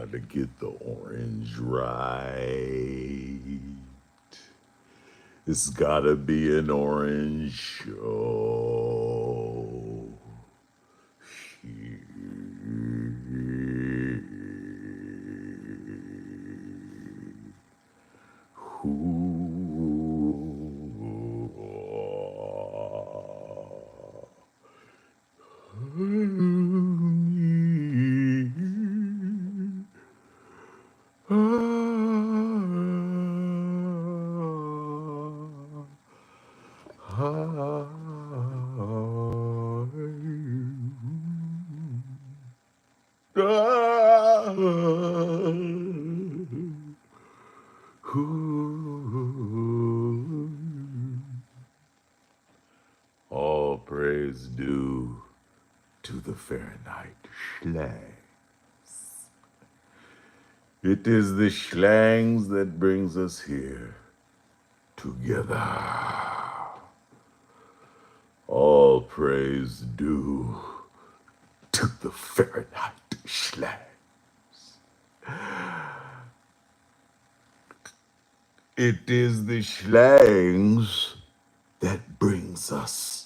Gotta get the orange right. It's gotta be an orange show. All praise due to the Fahrenheit schlang. It is the schlangs that brings us here together. All praise due to the Fahrenheit schlang. It is the schlangs that brings us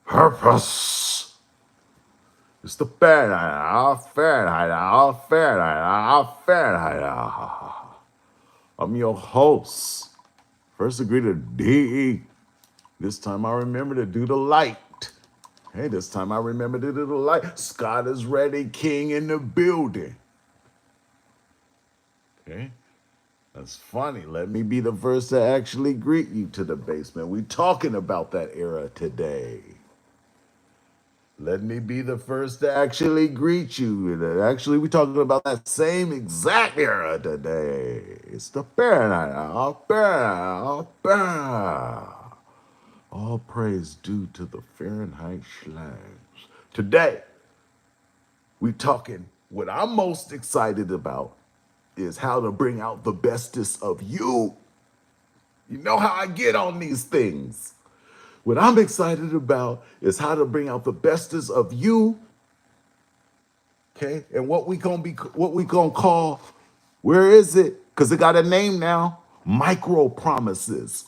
purpose. It's the Fahrenheit. I'm your host. First degree to D. This time I remember to do the light. Hey, this time I remember to do the light. Scott is ready, King in the building. Okay. That's funny. Let me be the first to actually greet you to the basement. We talking about that era today. Let me be the first to actually greet you. Actually, we talking about that same exact era today. It's the Fahrenheit. All praise due to the Fahrenheit slangs. Today, we talking what I'm most excited about is how to bring out the bestest of you. You know how I get on these things. What I'm excited about is how to bring out the bestest of you. Okay? And what we gonna call, where is it? Because it got a name now. Micro promises.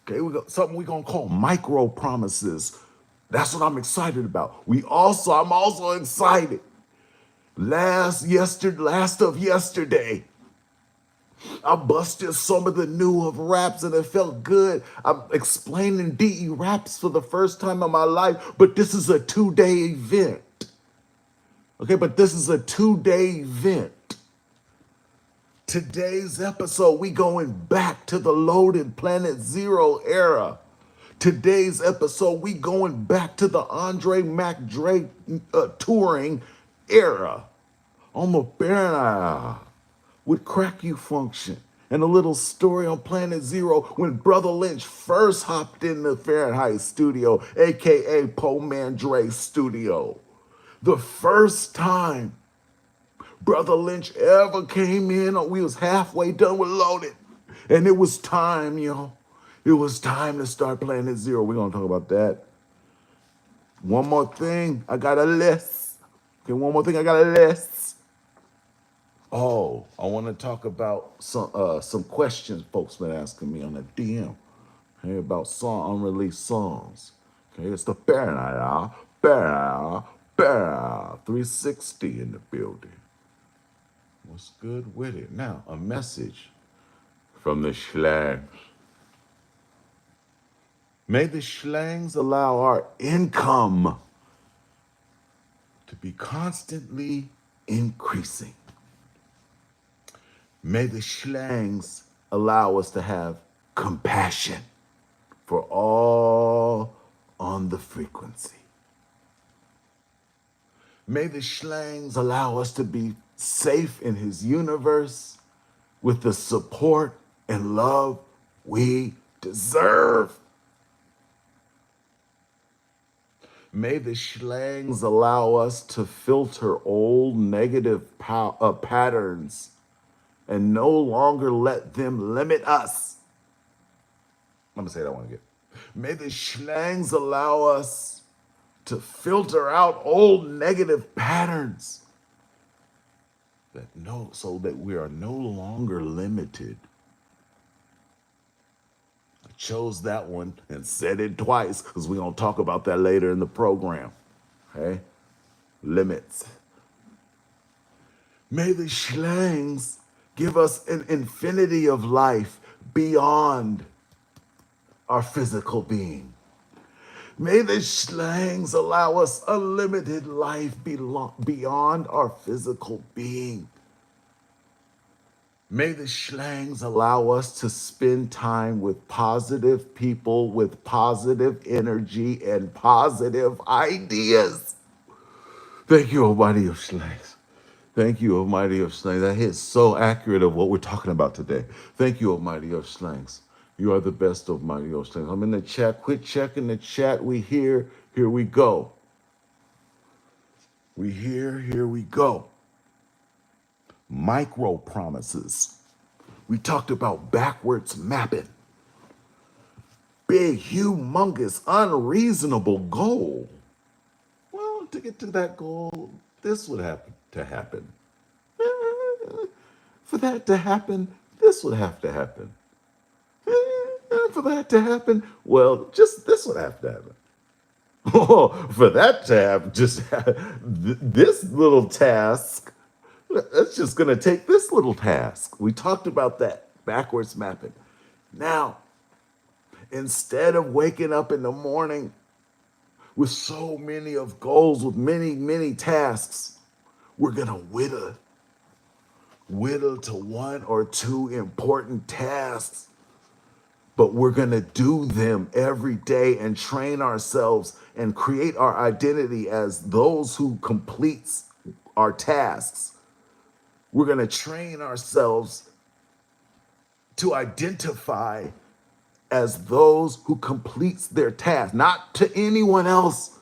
Okay, we got something we gonna call micro promises. That's what I'm excited about. I'm also excited. Last of yesterday, I busted some of the new of raps and it felt good. I'm explaining DE raps for the first time in my life, but this is a 2-day event. Okay, but this is a 2-day event. Today's episode, we going back to the loaded Planet Zero era. Today's episode, we going back to the Andre Mac Dre touring era. On the Fahrenheit with Crack You Function and a little story on Planet Zero when Brotha Lynchs first hopped in the Fahrenheit studio, aka Po Man Dre's studio. The first time Brotha Lynchs ever came in, we was halfway done with Loaded. And it was time, yo. It was time to start Planet Zero. We're gonna talk about that. One more thing, I got a list. Okay, one more thing, I got a list. Oh, I want to talk about some questions folks been asking me on the DM. Okay, about unreleased songs. Okay, it's the Fahrenheit 360 in the building. What's good with it? Now, a message from the Schlangs. May the Schlangs allow our income to be constantly increasing. May the Schlangs allow us to have compassion for all on the frequency. May the Schlangs allow us to be safe in his universe with the support and love we deserve. May the Schlangs allow us to filter old negative patterns and no longer let them limit us. I'm gonna say that one again. May the Schlangs allow us to filter out old negative patterns So that we are no longer limited. I chose that one and said it twice because we're going to talk about that later in the program. Okay? Limits. May the Schlangs give us an infinity of life beyond our physical being. May the Schlangs allow us unlimited life beyond our physical being. May the Schlangs allow us to spend time with positive people with positive energy and positive ideas. Thank you, Almighty of Schlangs. Thank you, Almighty of Schlangs. That hits so accurate of what we're talking about today. Thank you, Almighty of Schlangs. You are the best, Almighty of Schlangs. I'm in the chat. Quit checking the chat. We here. Here we go. We here we go. Micro promises. We talked about backwards mapping. Big, humongous, unreasonable goal. Well, to get to that goal, this would have to happen. For that to happen, this would have to happen. For that to happen, well, just this would have to happen. Oh, for that to happen, this little task, that's just going to take this little task. We talked about that backwards mapping. Now, instead of waking up in the morning with so many of goals, with many tasks, we're going to whittle to one or two important tasks, but we're going to do them every day and train ourselves and create our identity as those who completes our tasks. We're going to train ourselves to identify as those who completes their task, not to anyone else.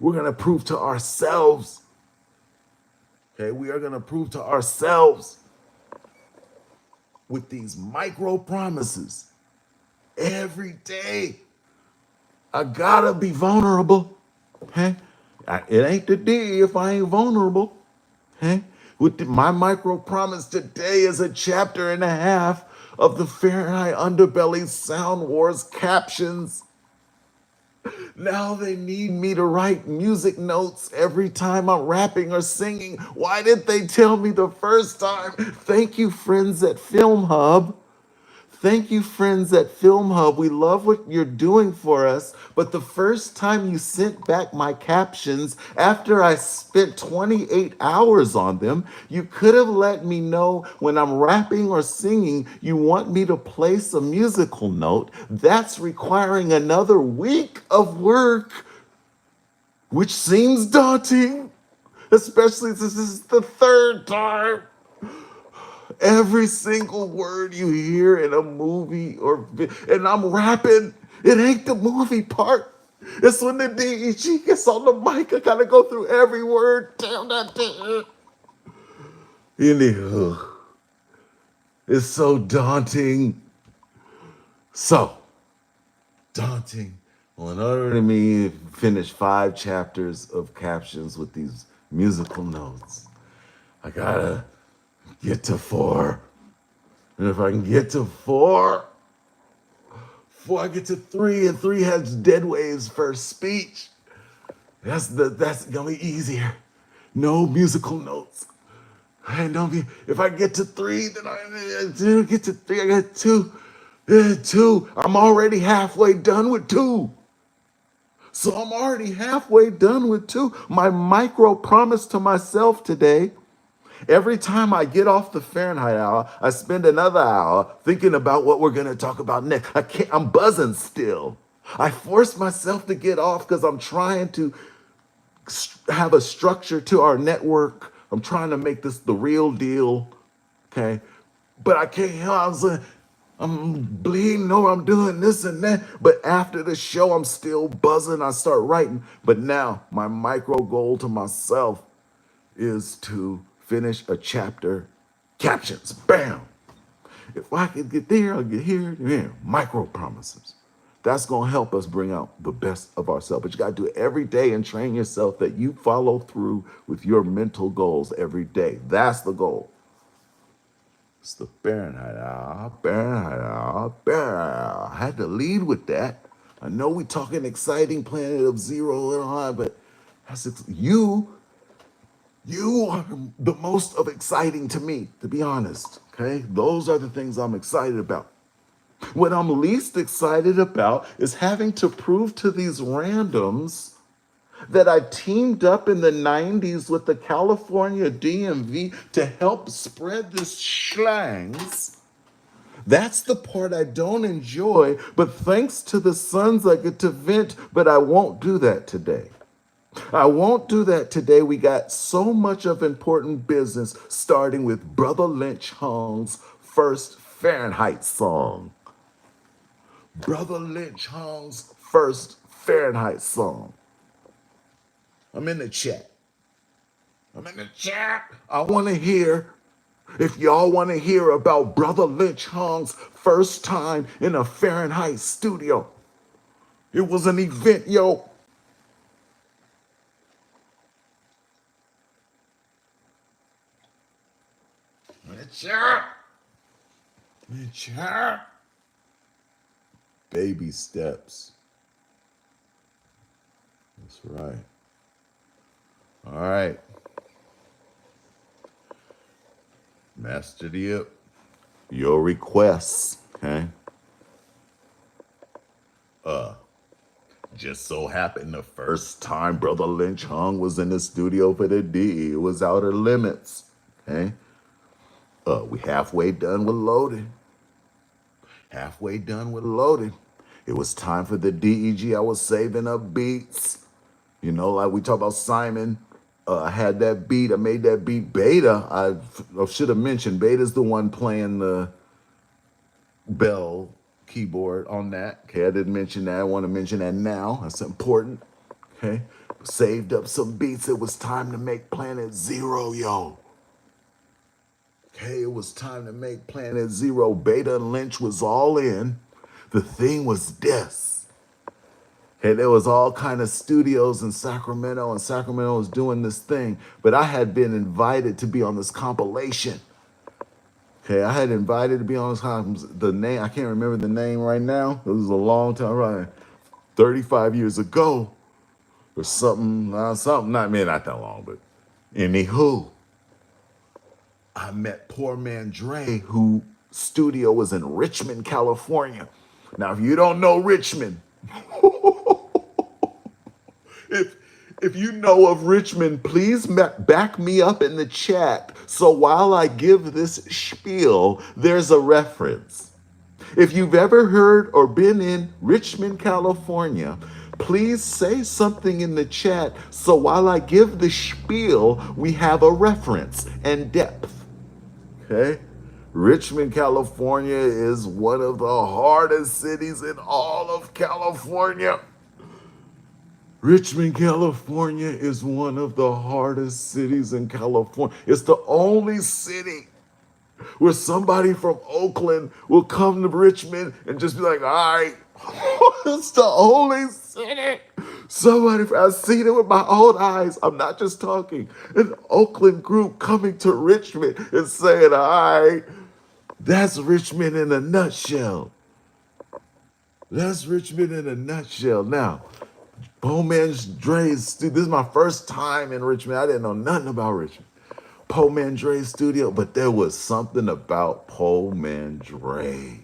We're going to prove to ourselves. Okay, we are going to prove to ourselves with these micro promises every day. I gotta be vulnerable. Okay, it ain't the D if I ain't vulnerable. Okay, my micro promise today is a chapter and a half of the Fahrenheit Underbelly Sound Wars captions. Now they need me to write music notes every time I'm rapping or singing. Why didn't they tell me the first time? Thank you, friends at Film Hub. Thank you, friends at Film Hub. We love what you're doing for us. But the first time you sent back my captions after I spent 28 hours on them, you could have let me know when I'm rapping or singing you want me to place a musical note. That's requiring another week of work, which seems daunting, especially since this is the third time. Every single word you hear in a movie and I'm rapping, it ain't the movie part. It's when the DEG gets on the mic. I gotta go through every word. Damn that thing. Anywho, it's so daunting. So daunting. Well, in order to me finish 5 chapters of captions with these musical notes, I gotta get to 4. And if I can get to 4, before I get to 3, and 3 has Deadwave's first speech, that's gonna be easier. No musical notes. If I get to 3, then I get to 3. I got 2. 2. I'm already halfway done with 2. So I'm already halfway done with 2. My micro promise to myself today. Every time I get off the Fahrenheit hour, I spend another hour thinking about what we're going to talk about next. I'm buzzing still. I force myself to get off because I'm trying to have a structure to our network. I'm trying to make this the real deal. Okay. But I can't help. I'm bleeding. No, I'm doing this and that. But after the show, I'm still buzzing. I start writing. But now my micro goal to myself is to finish a chapter, captions, bam. If I can get there, I'll get here. Yeah, micro promises. That's going to help us bring out the best of ourselves. But you got to do it every day and train yourself that you follow through with your mental goals every day. That's the goal. It's the Fahrenheit. I had to lead with that. I know we're talking exciting planet of zero and on, but you are the most of exciting to me, to be honest. Okay? Those are the things I'm excited about. What I'm least excited about is having to prove to these randoms that I teamed up in the 90s with the California DMV to help spread this schlangs. That's the part I don't enjoy, but thanks to the suns, I get to vent, but I won't do that today. I won't do that today. We got so much of important business, starting with Brotha Lynchs' first Fahrenheit song. Brotha Lynchs' first Fahrenheit song. I'm in the chat. I want to hear, if y'all want to hear about Brotha Lynchs' first time in a Fahrenheit studio. It was an event, yo. Baby steps. That's right. All right. Master Dip. Your requests, okay? Just so happened the first time Brotha Lynch was in the studio for the D, it was Outer Limits, okay? We halfway done with loading. Halfway done with loading. It was time for the DEG. I was saving up beats. You know, like we talk about Simon. I had that beat. I made that beat. Beta, I should have mentioned, Beta's the one playing the bell keyboard on that. Okay, I didn't mention that. I want to mention that now. That's important. Okay, saved up some beats. It was time to make Planet Zero, yo. Okay, it was time to make Planet Zero. Beta and Lynch was all in. The thing was this. Okay, there was all kind of studios in Sacramento, and Sacramento was doing this thing. But I had been invited to be on this compilation. Okay, I had invited to be on this the name, I can't remember the name right now. It was a long time, right? 35 years ago or something, not that long, but anywho, I met poor man Dre, who studio was in Richmond, California. Now, if you don't know Richmond, if you know of Richmond, please back me up in the chat. So while I give this spiel, there's a reference. If you've ever heard or been in Richmond, California, please say something in the chat. So while I give the spiel, we have a reference and depth. Okay? Richmond, California is one of the hardest cities in all of California. Richmond, California is one of the hardest cities in California. It's the only city where somebody from Oakland will come to Richmond and just be like, all right, it's the only city. I've seen it with my own eyes. I'm not just talking. An Oakland group coming to Richmond and saying, all right, that's Richmond in a nutshell. That's Richmond in a nutshell. Now, Po Man Dre's, this is my first time in Richmond. I didn't know nothing about Richmond. Po Man Dre's studio, but there was something about Po Man Dre.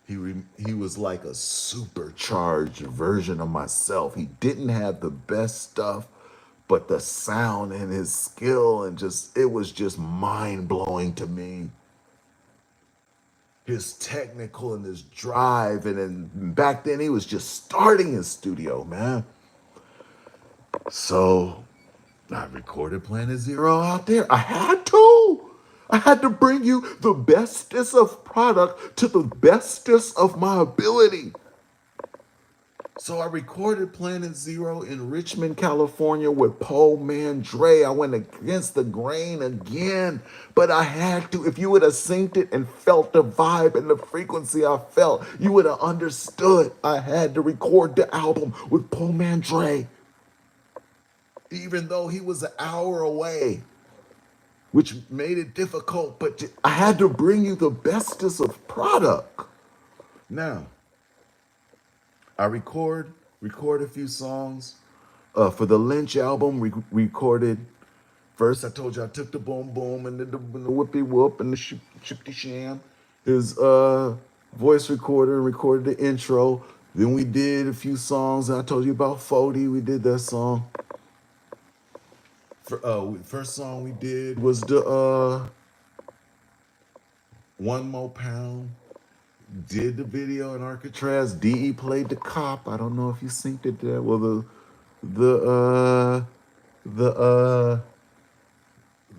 He was like a supercharged version of myself. He didn't have the best stuff, but the sound and his skill and it was just mind-blowing to me. His technical and his drive, and then back then he was just starting his studio, man. So I recorded Planet Zero out there. I had to bring you the bestest of product to the bestest of my ability. So I recorded Planet Zero in Richmond, California with Paul Mandre. I went against the grain again, but I had to. If you would have synced it and felt the vibe and the frequency I felt, you would have understood. I had to record the album with Paul Mandre, even though he was an hour away, which made it difficult, but I had to bring you the bestest of product. Now, I record a few songs. For the Lynch album, we recorded. First, I told you I took the boom boom and then the whoopie whoop and the shifty sham. His voice recorder and recorded the intro. Then we did a few songs. And I told you about Fody. We did that song. First song we did was the One More Pound. Did the video in Alcatraz. DE played the cop. I don't know if you synced it there. Well, the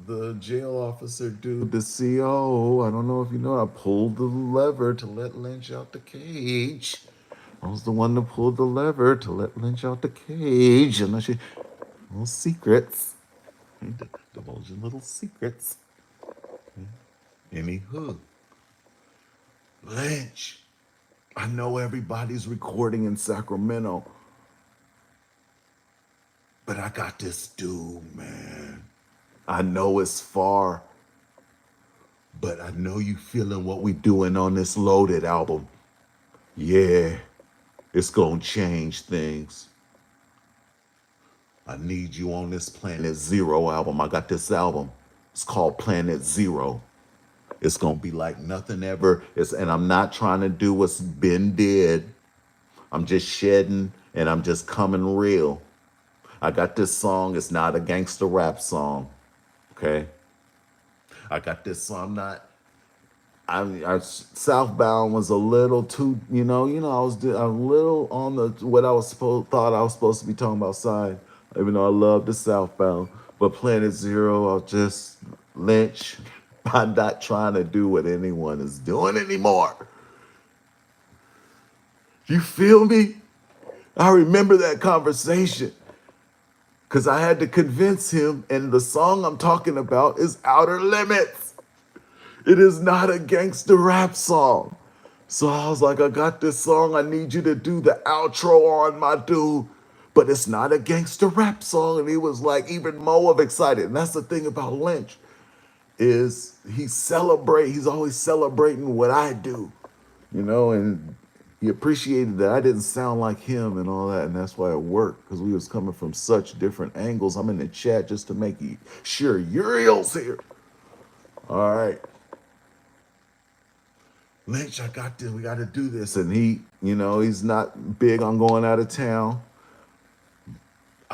the jail officer dude, the CO. I don't know if you know. I pulled the lever to let Lynch out the cage. I was the one that pulled the lever to let Lynch out the cage. And I should little secrets. Divulging little secrets. Anywho, Lynch. I know everybody's recording in Sacramento, but I got this dude, man. I know it's far, but I know you feeling what we doing on this Loaded album. Yeah, it's gonna change things. I need you on this Planet Zero album. I got this album. It's called Planet Zero. It's gonna be like nothing ever. And I'm not trying to do what's been did. I'm just shedding and I'm just coming real. I got this song. It's not a gangster rap song. Okay. I got this song. I Southbound was a little too, I was a little on the what thought I was supposed to be talking about side, even though I love the Southbound. But Planet Zero, I'll just Lynch. I'm not trying to do what anyone is doing anymore. You feel me? I remember that conversation because I had to convince him, and the song I'm talking about is Outer Limits. It is not a gangster rap song. So I was like, I got this song. I need you to do the outro on, my dude. But it's not a gangster rap song. And he was like even more of excited. And that's the thing about Lynch is he's always celebrating what I do, and he appreciated that I didn't sound like him and all that. And that's why it worked because we was coming from such different angles. I'm in the chat just to make sure Uriel's here. All right. Lynch, I got this. We got to do this. And he's not big on going out of town.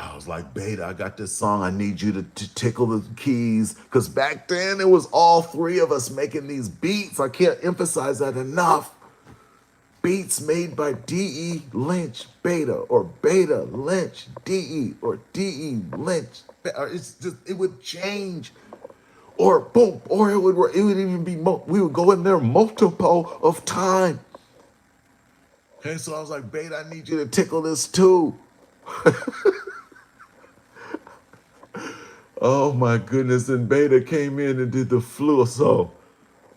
I was like, Beta, I got this song. I need you to tickle the keys. Because back then, it was all three of us making these beats. I can't emphasize that enough. Beats made by D.E. Lynch, Beta, or Beta Lynch, D.E., or D.E. Lynch. It would change. Or boom, or it would even be, we would go in there multiple of time. Okay, so I was like, Beta, I need you to tickle this too. Oh my goodness, and Beta came in and did the flute. So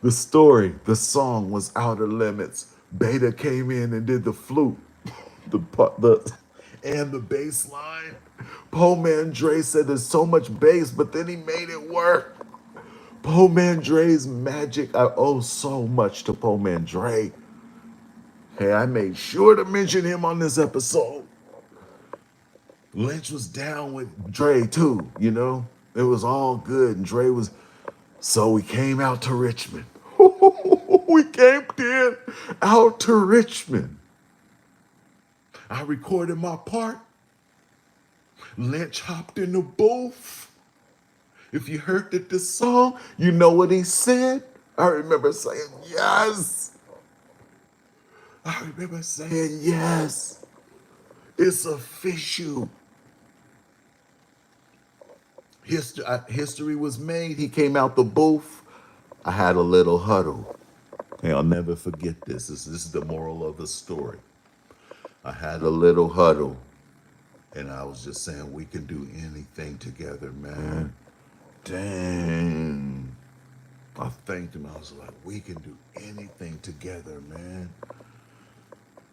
the song was Outer Limits. Beta came in and did the flute, and the bass line. Paul Mandre said there's so much bass, but then he made it work. Paul Mandre's magic. I owe so much to Paul Mandre. Hey, I made sure to mention him on this episode. Lynch was down with Dre too, It was all good. And Dre was, so we came out to Richmond. We camped in out to Richmond. I recorded my part. Lynch hopped in the booth. If you heard this song, you know what he said. I remember saying yes. I remember saying yes. It's official. History was made. He came out the booth. I had a little huddle. Hey, I'll never forget this. This is the moral of the story. I had a little huddle, and I was just saying we can do anything together, man. Dang. I thanked him. I was like, we can do anything together, man.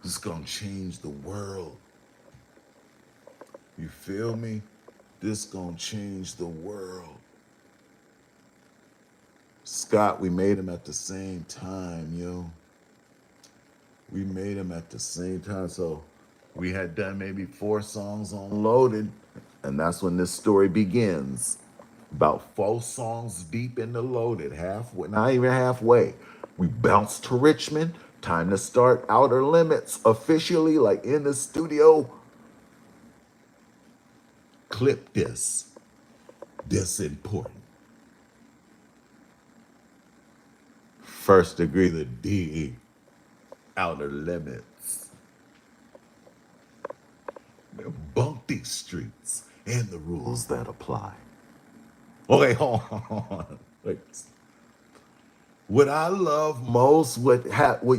This is gonna change the world. You feel me? This gonna change the world. Scott, we made him at the same time, yo. We made them at the same time. So we had done maybe 4 songs on Loaded, and that's when this story begins. About 4 songs deep into Loaded, halfway, not even halfway. We bounced to Richmond. Time to start Outer Limits officially, like in the studio. Clip this. This important. First degree, the D. Outer Limits. Bunk these streets and the rules that apply. Okay, hold on. Wait. What I love most, what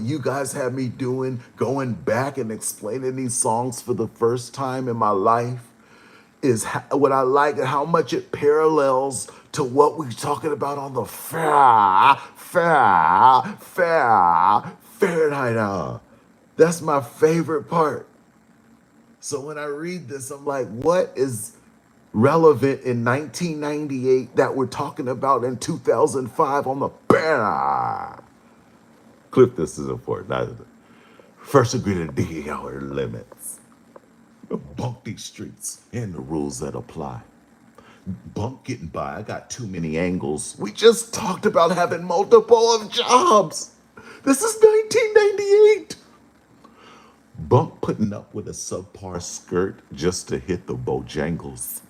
you guys have me doing, going back and explaining these songs for the first time in my life, is what I like how much it parallels to what we're talking about on the Fahrenheit hour. That's my favorite part. So when I read this, I'm like, what is relevant in 1998 that we're talking about in 2005 on the banner? Clip this is important. First agree to digging our limits. Bunk these streets and the rules that apply. Bunk getting by. I got too many angles. We just talked about having multiple of jobs. This is 1998. Bunk putting up with a subpar skirt just to hit the Bojangles.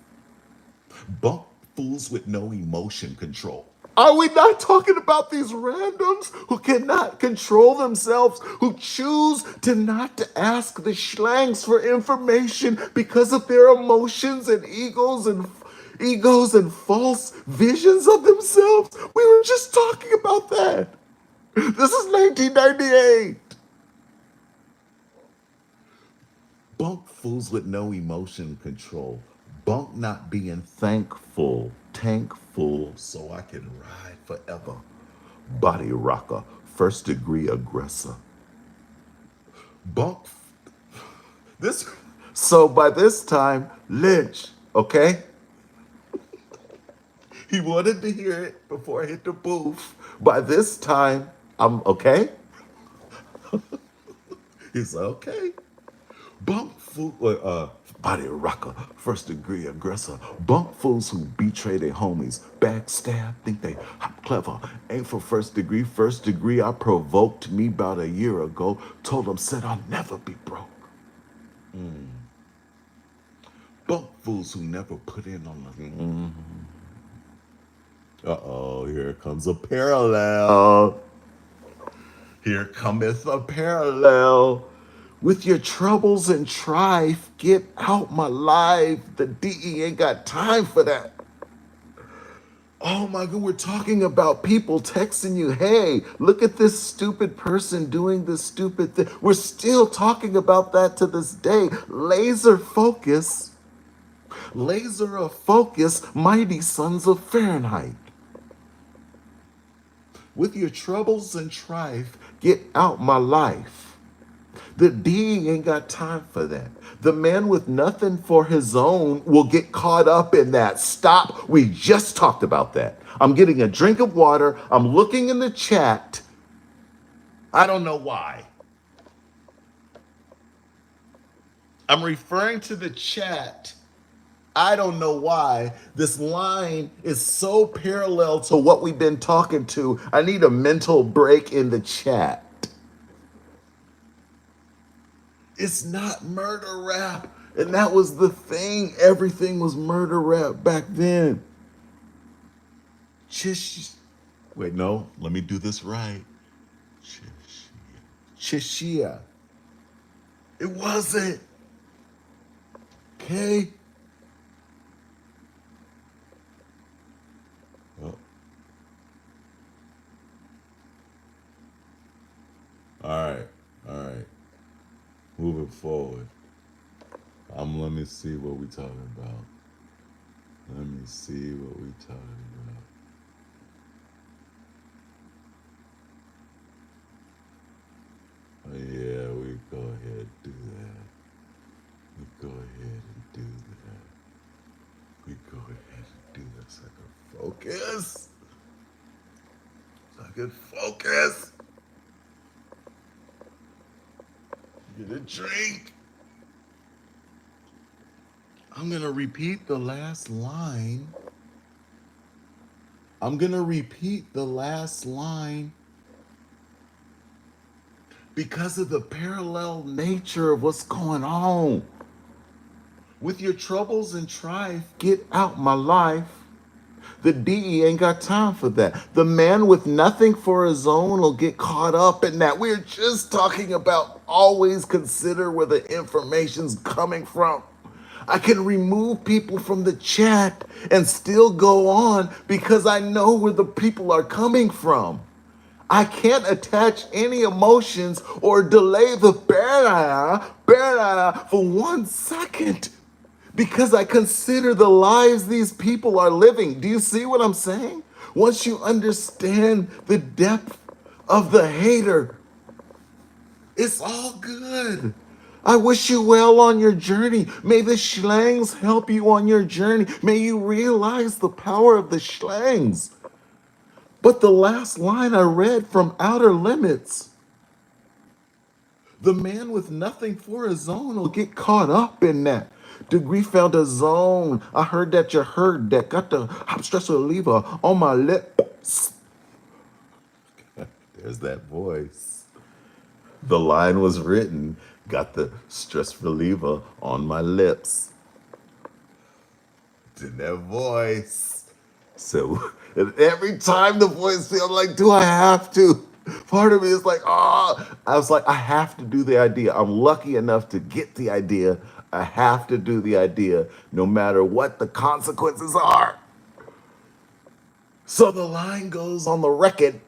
Bunk fools with no emotion control. Are we not talking about these randoms who cannot control themselves, who choose to not to ask the schlangs for information because of their emotions and egos and false visions of themselves? We were just talking about that. This is 1998. Bunk fools with no emotion control. Bunk not being thankful. Tankful so I can ride forever. Body rocker. First degree aggressor. Bunk. This. So by this time, Lynch, okay? He wanted to hear it before I hit the booth. By this time, I'm okay. He's like, okay. Bunk fool, body rocker, first degree aggressor. Bunk fools who betray their homies, backstab, think they clever. Ain't for first degree. First degree, I provoked me about a year ago. Told them, said I'll never be broke. Bunk fools who never put in on the. Uh-oh, here comes a parallel. Here cometh a parallel. With your troubles and strife, get out my life. The DE ain't got time for that. Oh my God, we're talking about people texting you, hey, look at this stupid person doing this stupid thing. We're still talking about that to this day. Laser of focus, mighty sons of Fahrenheit. With your troubles and strife, get out my life. The D ain't got time for that. The man with nothing for his own will get caught up in that. Stop. We just talked about that. I'm getting a drink of water. I'm looking in the chat. I don't know why. I'm referring to the chat. I don't know why this line is so parallel to what we've been talking to. I need a mental break in the chat. It's not murder rap. And that was the thing. Everything was murder rap back then. Wait, no. Let me do this right. Chishia. It wasn't. Okay? Oh. All right. moving forward. Let me see what we talking about. Let me see what we talking about. Oh, yeah, we go ahead and do that. We go ahead and do that. We go ahead and do that so I can focus. So I can focus. Get a drink. I'm going to repeat the last line. I'm going to repeat the last line because of the parallel nature of what's going on. With your troubles and strife, get out my life. The DE ain't got time for that. The man with nothing for his own will get caught up in that. We're just talking about always consider where the information's coming from. I can remove people from the chat and still go on because I know where the people are coming from. I can't attach any emotions or delay the for 1 second because I consider the lives these people are living. Do you see what I'm saying? Once you understand the depth of the hater, it's all good. I wish you well on your journey. May the schlangs help you on your journey. May you realize the power of the schlangs. But the last line I read from Outer Limits, the man with nothing for his own will get caught up in that. Degree found a zone. I heard that you heard that. Got the hop stress reliever on my lips. There's that voice. The line was written. Got the stress reliever on my lips. In that voice. So every time the voice, I'm like, do I have to? Part of me is like, oh, I was like, I have to do the idea. I'm lucky enough to get the idea. I have to do the idea no matter what the consequences are. So the line goes on the record.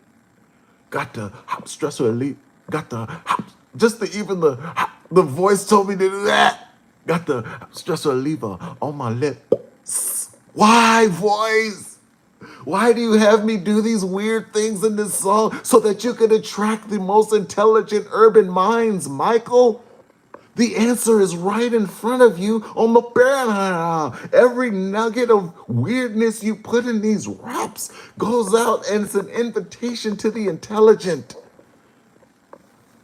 Got the hop stress relief. Got the hop, just the even the voice told me to do that. Got the stress reliever on my lips. Why, voice? Why do you have me do these weird things in this song so that you can attract the most intelligent urban minds, Michael? The answer is right in front of you on the banner. Every nugget of weirdness you put in these raps goes out and it's an invitation to the intelligent.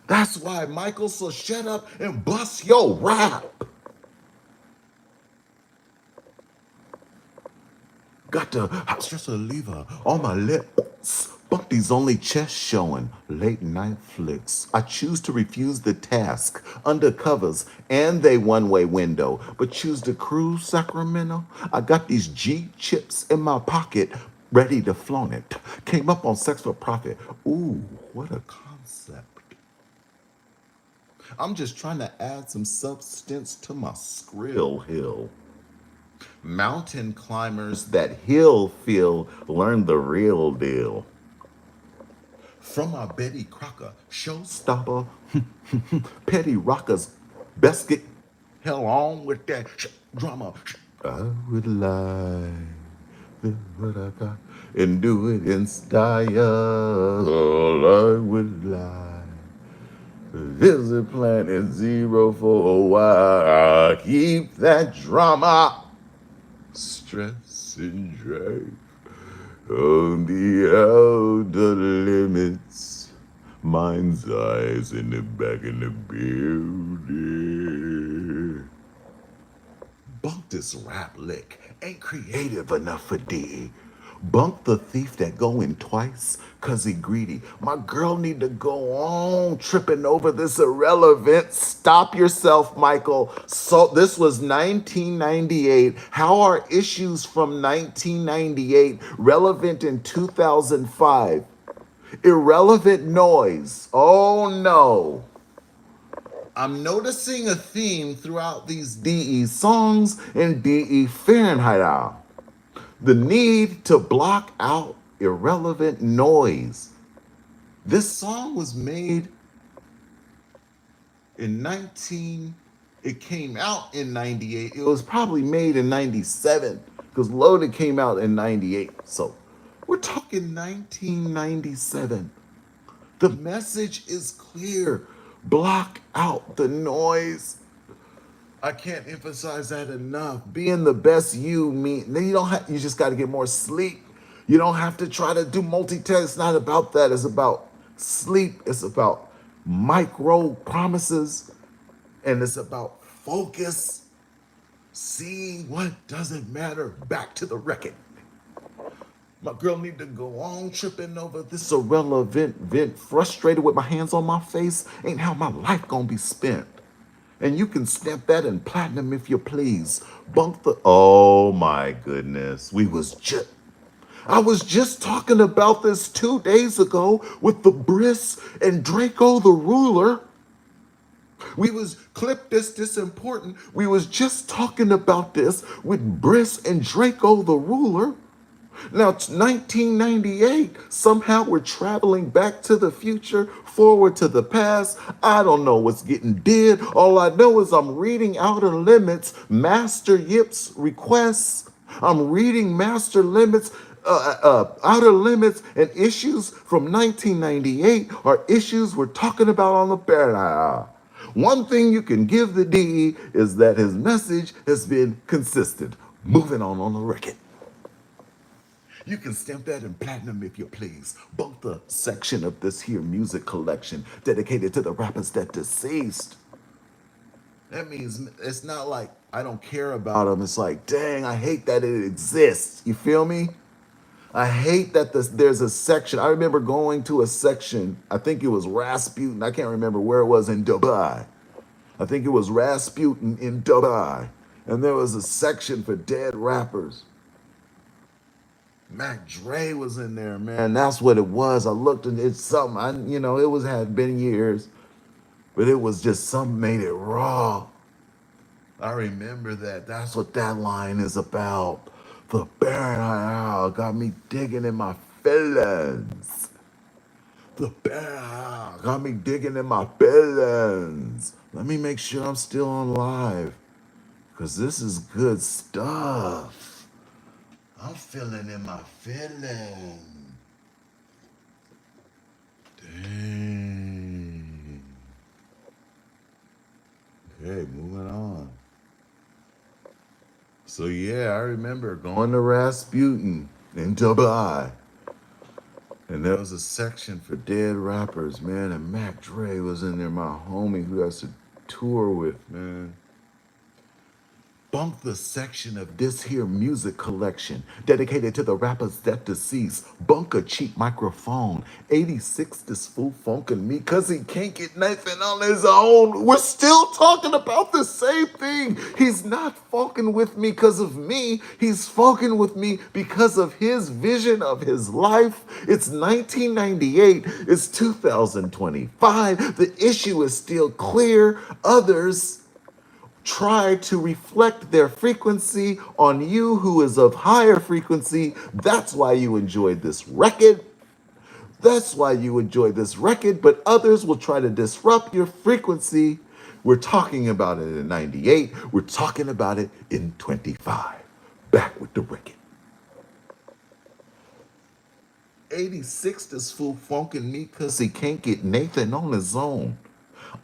That's why, Michael, so shut up and bust your rap. Got the hot stress reliever on my lips. Bumpy's only chest showing. Late night flicks. I choose to refuse the task. Undercovers and they one-way window. But choose to cruise Sacramento. I got these G chips in my pocket, ready to flaunt it. Came up on sex for profit. Ooh, what a concept. I'm just trying to add some substance to my skrill hill. Mountain climbers that hill feel learn the real deal. From our Betty Crocker, showstopper, petty rockers, best get hell on with that drama. I would lie with what I got and do it in style. I would lie. Visit Planet Zero for a while. Keep that drama. Stress and drive on the outer limits. Mind's eyes in the back of the building. Bunk this rap lick. Ain't creative enough for D. Bunk the thief that go in twice, cause he greedy. My girl need to go on tripping over this irrelevant. Stop yourself, Michael. So this was 1998. How are issues from 1998 relevant in 2005? Irrelevant noise. Oh no. I'm noticing a theme throughout these DE songs and DE Fahrenheit. The need to block out irrelevant noise. This song was made in 19, it came out in 98. It was probably made in 97 because Loaded came out in 98. So we're talking 1997. The message is clear. Block out the noise. I can't emphasize that enough. Being the best you mean you don't have you just got to get more sleep. You don't have to try to do multitask. It's not about that. It's about sleep. It's about micro promises and it's about focus. Seeing what doesn't matter. Back to the record. My girl need to go on tripping over this irrelevant vent. Frustrated with my hands on my face. Ain't how my life gonna be spent. And you can stamp that in platinum if you please. Bunk the. Oh my goodness. I was just talking about this 2 days ago with the Briss and Draco the ruler. We was clip this important. We was just talking about this with Briss and Draco the ruler. Now it's 1998. Somehow we're traveling back to the future, forward to the past. I don't know what's getting did. All I know is I'm reading Outer Limits, Master Yip's requests. I'm reading Outer Limits, and issues from 1998 are issues we're talking about on the Paradise. One thing you can give the DE is that his message has been consistent. Moving on the record. You can stamp that in platinum if you please. Both the section of this here music collection dedicated to the rappers that deceased. That means it's not like I don't care about them. It's like, dang, I hate that it exists. You feel me? I hate that there's a section. I remember going to a section, I think it was Rasputin. I can't remember where it was in Dubai. I think it was Rasputin in Dubai. And there was a section for dead rappers. Mac Dre was in there, man. That's what it was. I looked and it's something. Had been years, but it was just something made it raw. I remember that. That's what that line is about. The Baron got me digging in my feelings. The Baron got me digging in my feelings. Let me make sure I'm still on live, because this is good stuff. I'm feeling in my feeling. Dang. Okay, moving on. So yeah, I remember going to Rasputin in Dubai. And there was a section for dead rappers, man. And Mac Dre was in there, my homie who I used to tour with, man. Bunk the section of this here music collection dedicated to the rappers that deceased. Bunk a cheap microphone. 86 this fool funkin' me cause he can't get nothing on his own. We're still talking about the same thing. He's not funkin' with me because of me. He's funkin' with me because of his vision of his life. It's 1998. It's 2025. The issue is still clear. Others try to reflect their frequency on you who is of higher frequency. That's why you enjoyed this record. That's why you enjoy this record, but others will try to disrupt your frequency. We're talking about it in 98. We're talking about it in 25. Back with the record. 86 this fool funkin' me cause he can't get Nathan on his own.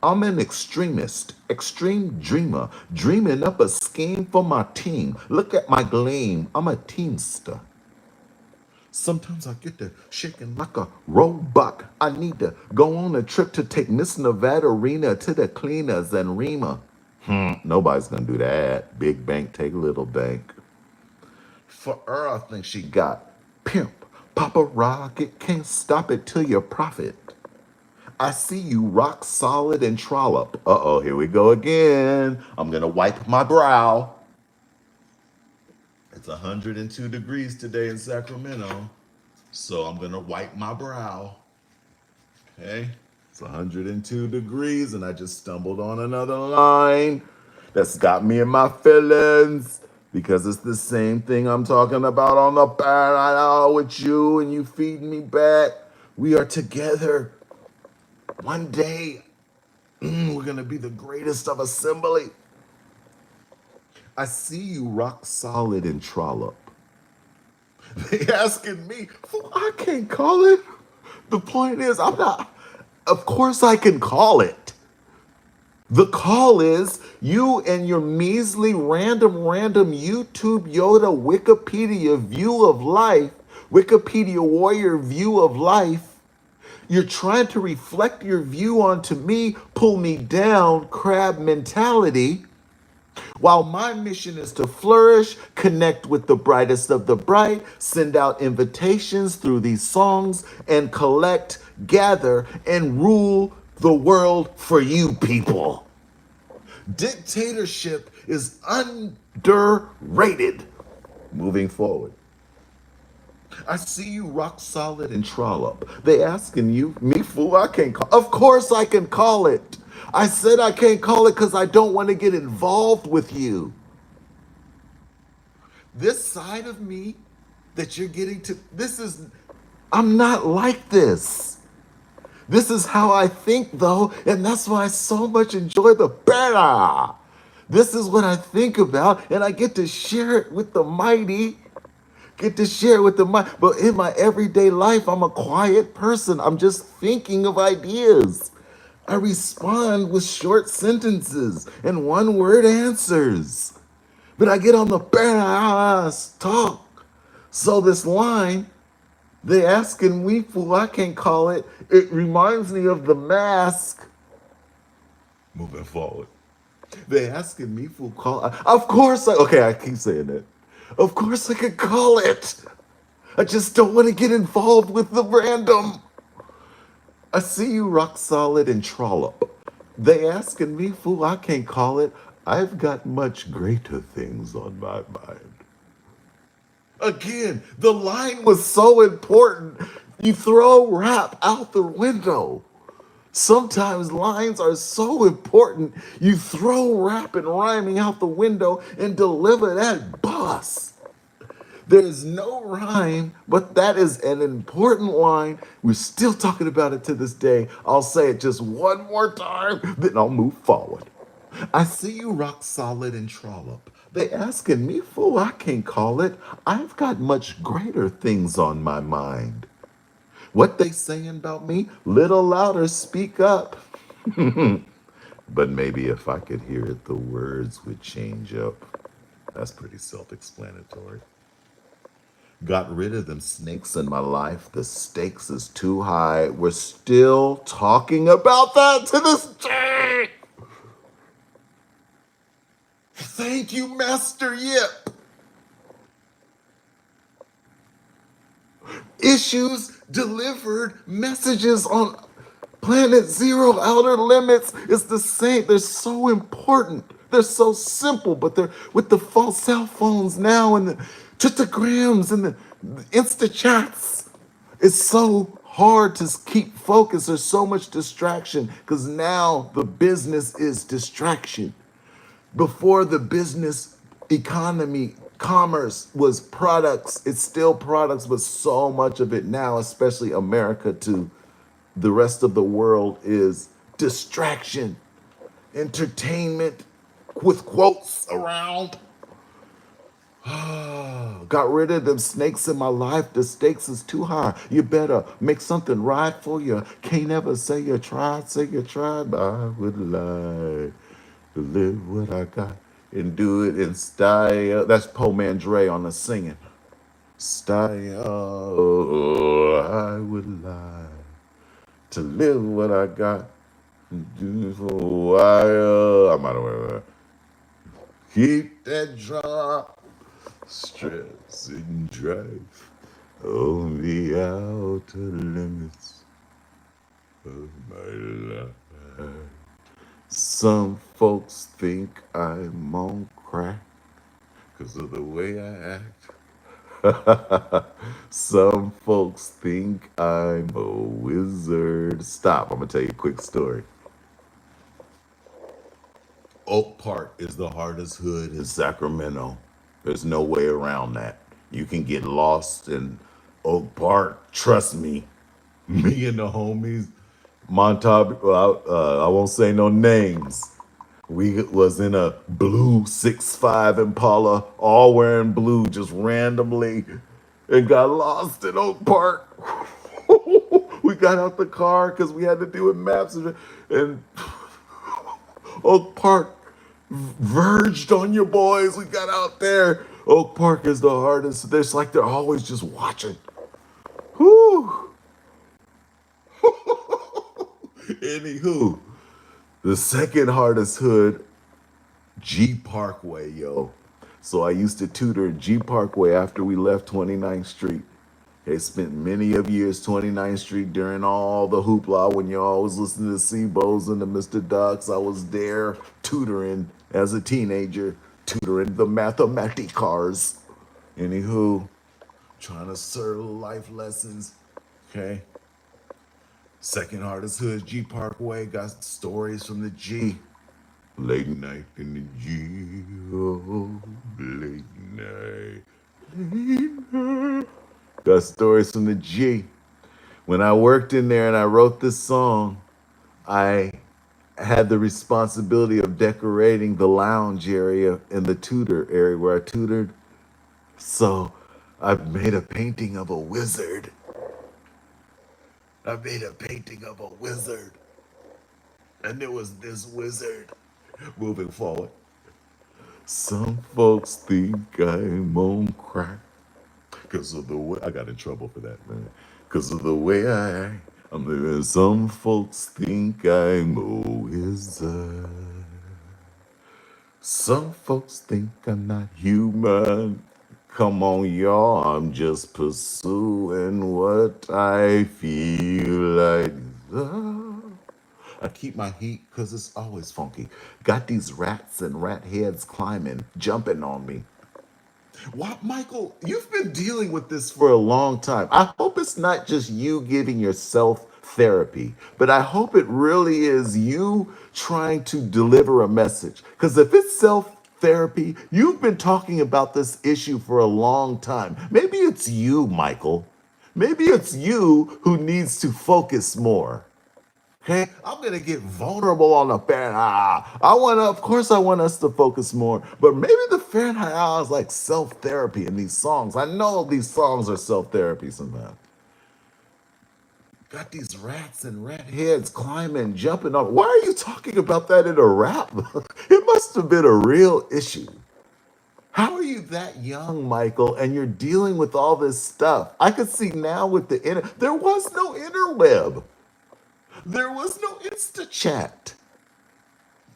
I'm an extremist, extreme dreamer, dreaming up a scheme for my team. Look at my gleam, I'm a teamster. Sometimes I get to shaking like a robot. I need to go on a trip to take Miss Nevada Arena to the cleaners and Rima. Nobody's gonna do that. Big bank, take little bank. For her, I think she got pimp, Papa Rocket, can't stop it till you profit. I see you rock solid and trollop. Uh-oh, here we go again. I'm gonna wipe my brow. It's 102 degrees today in Sacramento, so I'm gonna wipe my brow. Okay? It's 102 degrees, and I just stumbled on another line that's got me in my feelings because it's the same thing I'm talking about on the parallel with you, and you feeding me back. We are together. One day, We're going to be the greatest of assembly. I see you rock solid and trollop. They asking me, "Fool, I can't call it." The point is, I'm not, of course I can call it. The call is you and your measly random YouTube Yoda Wikipedia view of life, Wikipedia warrior view of life. You're trying to reflect your view onto me, pull me down, crab mentality. While my mission is to flourish, connect with the brightest of the bright, send out invitations through these songs, and collect, gather, and rule the world for you people. Dictatorship is underrated. Moving forward. I see you rock solid and trollop. They asking you, me fool, I can't call. Of course I can call it. I said I can't call it because I don't want to get involved with you. This side of me that you're getting to, I'm not like this. This is how I think though, and that's why I so much enjoy the better. This is what I think about, and I get to share it with the mighty. Get to share it with the mighty. But in my everyday life, I'm a quiet person. I'm just thinking of ideas. I respond with short sentences and one word answers. But I get on the badass talk. So this line, they asking me fool, I can't call it. It reminds me of The Mask. Moving forward. They asking me fool, call. Of course okay, I keep saying it. Of course I could call it. I just don't want to get involved with the random. I see you rock solid and trollop. They asking me, fool, I can't call it. I've got much greater things on my mind. Again, the line was so important. You throw rap out the window. Sometimes lines are so important, you throw rap and rhyming out the window and deliver that boss. There's no rhyme, but that is an important line. We're still talking about it to this day. I'll say it just one more time, then I'll move forward. I see you rock solid and trollop. They asking me, fool, I can't call it. I've got much greater things on my mind. What they saying about me? Little louder, speak up. But maybe if I could hear it, the words would change up. That's pretty self-explanatory. Got rid of them snakes in my life. The stakes is too high. We're still talking about that to this day. Thank you, Master Yip. Issues delivered, messages on Planet Zero, Outer Limits. It's the same. They're so important. They're so simple, but they're with the false cell phones now and the twittograms and the Insta chats. It's so hard to keep focus. There's so much distraction because now the business is distraction. Before the business economy, commerce was products. It's still products, but so much of it now, especially America to the rest of the world, is distraction, entertainment with quotes around. Got rid of them snakes in my life. The stakes is too high. You better make something right for you. Can't ever say you tried, say you tried, but I would lie to live what I got and do it in style. That's Poe Mandre on the singing. Style, I would lie to live what I got and do it for a while. I'm out of way. Keep that drop, stress and drive. Hold me out to the limits of my life. Some folks think I'm on crack because of the way I act. Some folks think I'm a wizard. Stop, I'm gonna tell you a quick story. Oak Park is the hardest hood in Sacramento. There's no way around that. You can get lost in Oak Park. Trust me. Me and the homies, Montauk, well, I won't say no names. We was in a blue 6'5" Impala, all wearing blue, just randomly, and got lost in Oak Park. We got out the car because we had to do it maps, and Oak Park verged on your boys. We got out there. Oak Park is the hardest. It's like they're always just watching. Whew. Anywho, the second hardest hood, G Parkway, yo. So I used to tutor at G Parkway after we left 29th Street. I spent many of years 29th Street during all the hoopla when you always listening to Seabos and the Mr. Ducks. I was there tutoring as a teenager, tutoring the mathematicars. Anywho, trying to serve life lessons. Okay. Second hardest hood, G Parkway. Got stories from the G. Late night in the G. Oh, late night. Got stories from the G. When I worked in there and I wrote this song, I had the responsibility of decorating the lounge area and the tutor area where I tutored. So I made a painting of a wizard. I made a painting of a wizard. And there was this wizard moving forward. Some folks think I'm on crack because of the way I got in trouble for that, man. Because of the way I'm living. Some folks think I'm a wizard. Some folks think I'm not human. Come on, y'all. I'm just pursuing what I feel like. I keep my heat because it's always funky. Got these rats and rat heads climbing, jumping on me. What, Michael? You've been dealing with this for a long time. I hope it's not just you giving yourself therapy, but I hope it really is you trying to deliver a message. Because if it's self therapy, you've been talking about this issue for a long time. Maybe it's you, Michael. Maybe it's you who needs to focus more. Okay, I'm gonna get vulnerable on the Fahrenheit. Of course, I want us to focus more, but maybe the Fahrenheit is like self therapy in these songs. I know these songs are self therapy sometimes. Got these rats and rat heads climbing, jumping up. Why are you talking about that in a rap? It must have been a real issue. How are you that young, Michael, and you're dealing with all this stuff? I could see now with there was no interweb. There was no Insta chat.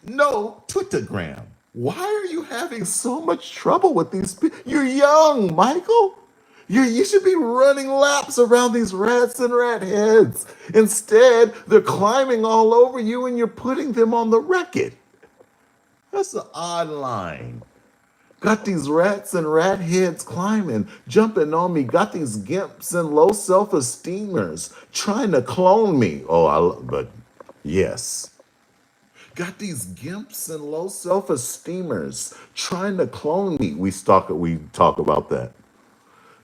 No Twittergram. Why are you having so much trouble with these people? You're young, Michael. You should be running laps around these rats and rat heads. Instead, they're climbing all over you and you're putting them on the record. That's an odd line. Got these rats and rat heads climbing, jumping on me. Got these gimps and low self-esteemers trying to clone me. But yes. Got these gimps and low self-esteemers trying to clone me. We talk about that.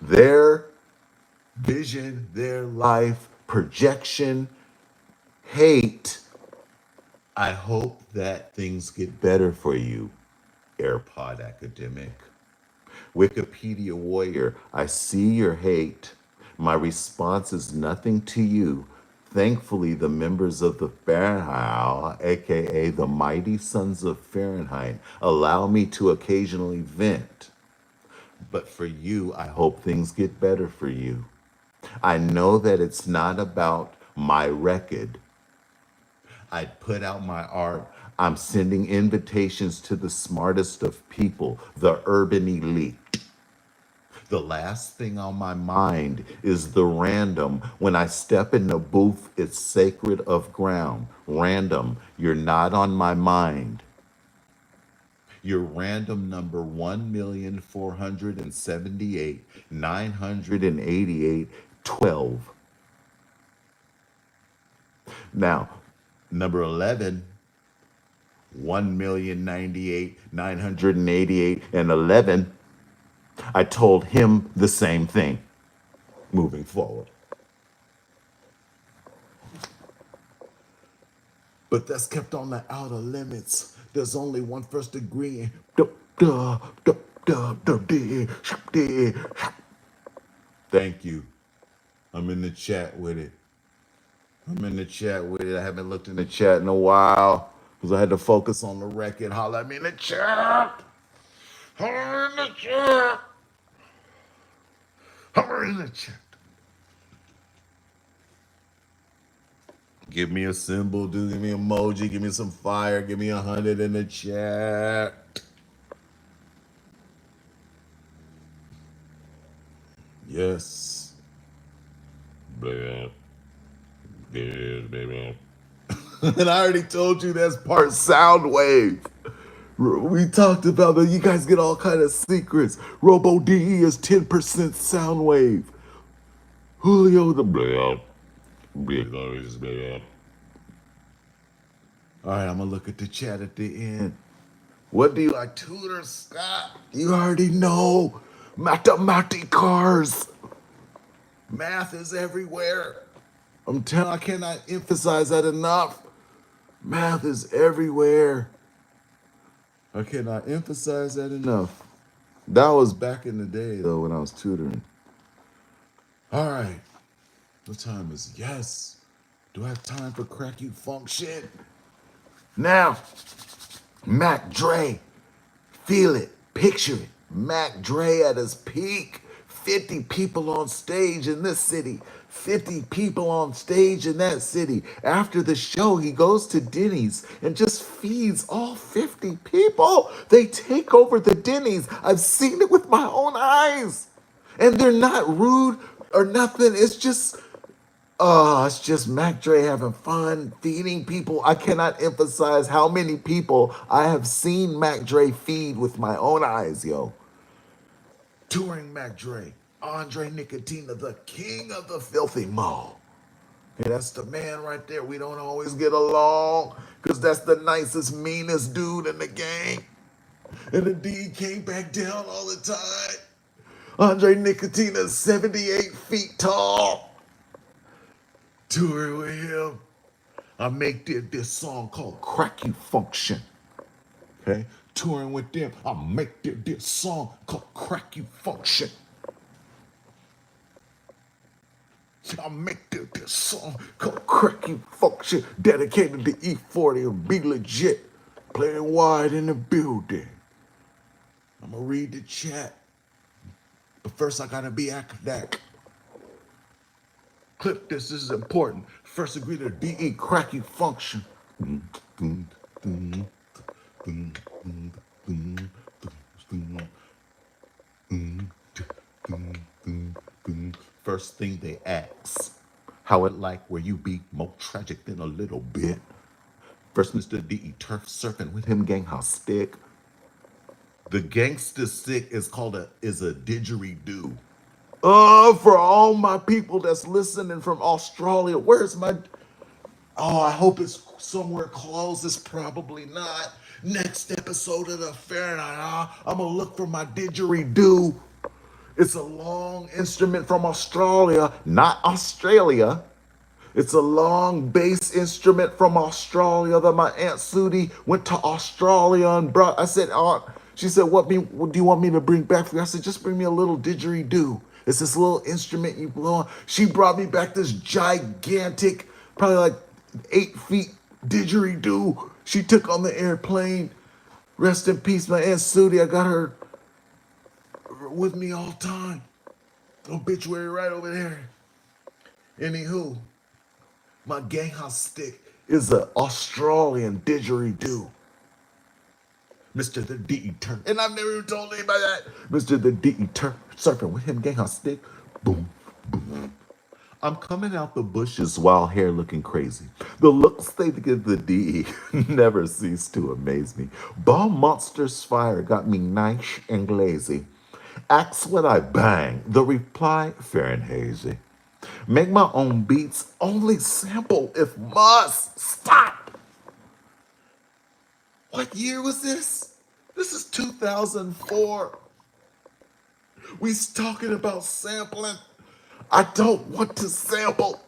Their vision, their life, projection, hate. I hope that things get better for you, AirPod academic. Wikipedia warrior, I see your hate. My response is nothing to you. Thankfully, the members of the Fahrenheit, aka the mighty sons of Fahrenheit, allow me to occasionally vent. But for you, I hope things get better for you. I know that it's not about my record. I put out my art. I'm sending invitations to the smartest of people, the urban elite. The last thing on my mind is the random. When I step in the booth, it's sacred of ground. Random, you're not on my mind. You're random number 1,478,988,12. Now, number 11, 1,098,988 and 11. I told him the same thing. Moving forward. but that's kept on the outer limits. There's only one first degree. Duh, duh, duh, duh, duh, duh, duh, duh. Thank you. I'm in the chat with it. I'm in the chat with it. I haven't looked in the chat in a while because I had to focus on the record. Holla at me in the chat. Holla in the chat. Holla in the chat. Give me a symbol, dude. Give me an emoji. Give me some fire. Give me 100 in the chat. Yes. Baby. Baby. And I already told you that's part sound wave. We talked about that. You guys get all kind of secrets. Robo DE is 10% sound wave. Julio the blah. All right, I'm gonna look at the chat at the end. What do you like, tutor Scott? You already know. Mathematicars. Math is everywhere. I cannot emphasize that enough. Math is everywhere. I cannot emphasize that enough. That was back in the day, though, when I was tutoring. All right. What time is it? Yes. Do I have time for crack you function? Now, Mac Dre. Feel it. Picture it. Mac Dre at his peak. 50 people on stage in this city. 50 people on stage in that city. After the show, he goes to Denny's and just feeds all 50 people. They take over the Denny's. I've seen it with my own eyes. And they're not rude or nothing. It's just Mac Dre having fun, feeding people. I cannot emphasize how many people I have seen Mac Dre feed with my own eyes, yo. Touring Mac Dre, Andre Nicotina, the king of the filthy mall. Hey, that's the man right there. We don't always get along because that's the nicest, meanest dude in the gang. And the D came back down all the time. Andre Nicotina is 78 feet tall. Touring with him. I make this song called Crack You Function. Okay? Touring with them. I make this song called Crack You Function. I make this song called Crack You Function. Dedicated to E40 and Be Legit. Playing wide in the building. I'm going to read the chat. But first I got to be academic. Clip this is important. First agree to DE Crack You Function. First thing they ask, how it like where you be more tragic than a little bit. First Mr. D.E. turf surfing with him gang house stick. The gangster stick is called a didgeridoo. For all my people that's listening from Australia, where's my... Oh, I hope it's somewhere close. It's probably not. Next episode of the Fahrenheit, I'm going to look for my didgeridoo. It's a long instrument from Australia, not Australia. It's a long bass instrument from Australia that my Aunt Sudi went to Australia and brought. I said, Aunt, she said, what do you want me to bring back for you? I said, just bring me a little didgeridoo. It's this little instrument you blow on. She brought me back this gigantic, probably like 8 feet didgeridoo. She took on the airplane. Rest in peace, my Aunt Sudi. I got her with me all the time. Obituary right over there. Anywho, my ganghouse stick is an Australian didgeridoo. Mr. the D.E. Turf. And I've never even told anybody that. Mr. the D.E. Turf surfing with him, ganghouse stick. Boom, boom. I'm coming out the bushes, wild hair looking crazy. The looks they give the DE never cease to amaze me. Ball Monster's fire got me nice and lazy. Ask what I bang, the reply fair and hazy. Make my own beats, only sample if must. Stop! What year was this? This is 2004. We's talking about sampling. I don't want to sample.